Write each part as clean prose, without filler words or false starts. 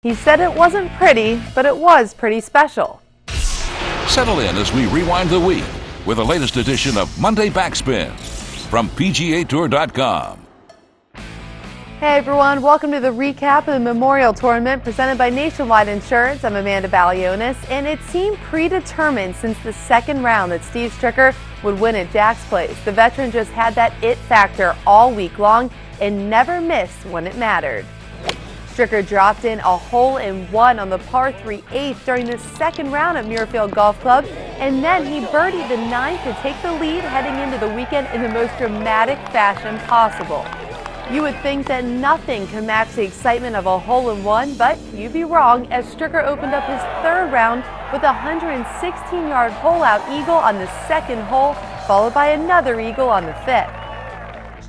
He said it wasn't pretty, but it was pretty special. Settle in as we rewind the week with the latest edition of Monday Backspin from PGA TOUR.com. Hey everyone, welcome to the recap of the Memorial Tournament presented by Nationwide Insurance. I'm Amanda Balionis, and it seemed predetermined since the second round that Steve Stricker would win at Jack's Place. The veteran just had that it factor all week long and never missed when it mattered. Stricker dropped in a hole-in-one on the par 3 eighth during the second round at Muirfield Golf Club, and then he birdied the ninth to take the lead heading into the weekend in the most dramatic fashion possible. You would think that nothing can match the excitement of a hole-in-one, but you'd be wrong, as Stricker opened up his third round with a 116-yard hole-out eagle on the second hole, followed by another eagle on the fifth.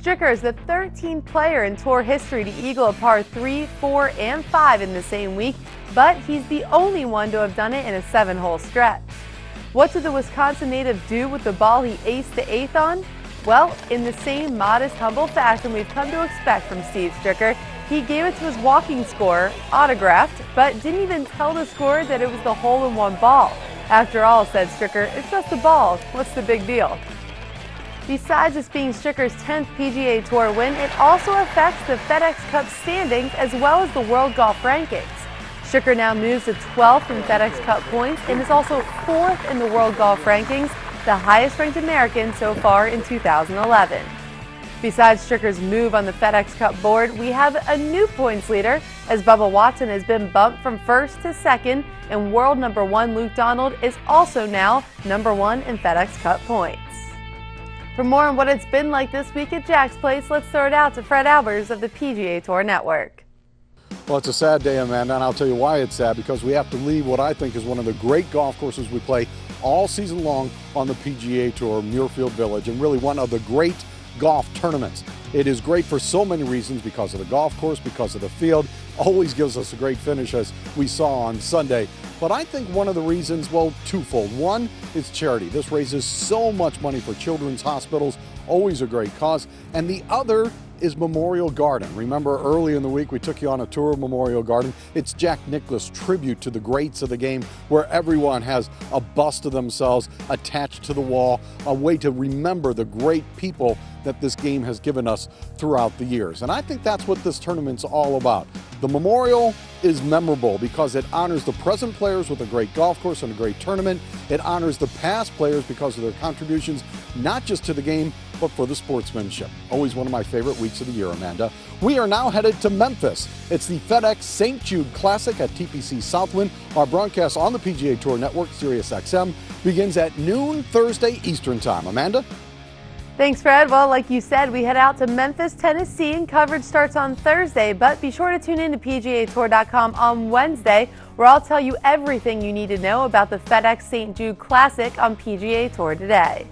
Stricker is the 13th player in tour history to eagle a par 3, 4, and 5 in the same week, but he's the only one to have done it in a 7-hole stretch. What did the Wisconsin native do with the ball he aced the eighth on? Well, in the same modest, humble fashion we've come to expect from Steve Stricker, he gave it to his walking score, autographed, but didn't even tell the scorer that it was the hole-in-one ball. After all, said Stricker, it's just a ball. What's the big deal? Besides this being Stricker's 10th PGA Tour win, it also affects the FedEx Cup standings as well as the World Golf Rankings. Stricker now moves to 12th in FedEx Cup points and is also 4th in the World Golf Rankings, the highest-ranked American so far in 2011. Besides Stricker's move on the FedEx Cup board, we have a new points leader, as Bubba Watson has been bumped from first to second, and world number 1 Luke Donald is also now number 1 in FedEx Cup points. For more on what it's been like this week at Jack's Place, let's throw it out to Fred Albers of the PGA Tour Network. Well, it's a sad day, Amanda, and I'll tell you why it's sad, because we have to leave what I think is one of the great golf courses we play all season long on the PGA Tour, Muirfield Village, and really one of the great golf tournaments. It is great for so many reasons, because of the golf course, because of the field. Always gives us a great finish, as we saw on Sunday. But I think one of the reasons, well, twofold. One is charity. This raises so much money for children's hospitals, always a great cause. And the other is Memorial Garden. Remember, early in the week we took you on a tour of Memorial Garden. It's Jack Nicklaus' tribute to the greats of the game, where everyone has a bust of themselves attached to the wall, a way to remember the great people that this game has given us throughout the years. And I think that's what this tournament's all about. The Memorial is memorable because it honors the present players with a great golf course and a great tournament. It honors the past players because of their contributions, not just to the game, but for the sportsmanship. Always one of my favorite weeks of the year, Amanda. We are now headed to Memphis. It's the FedEx St. Jude Classic at TPC Southwind. Our broadcast on the PGA Tour Network, Sirius XM, begins at noon Thursday Eastern Time. Amanda? Thanks, Fred. Well, like you said, we head out to Memphis, Tennessee, and coverage starts on Thursday, but be sure to tune in to PGA Tour.com on Wednesday, where I'll tell you everything you need to know about the FedEx St. Jude Classic on PGA Tour Today.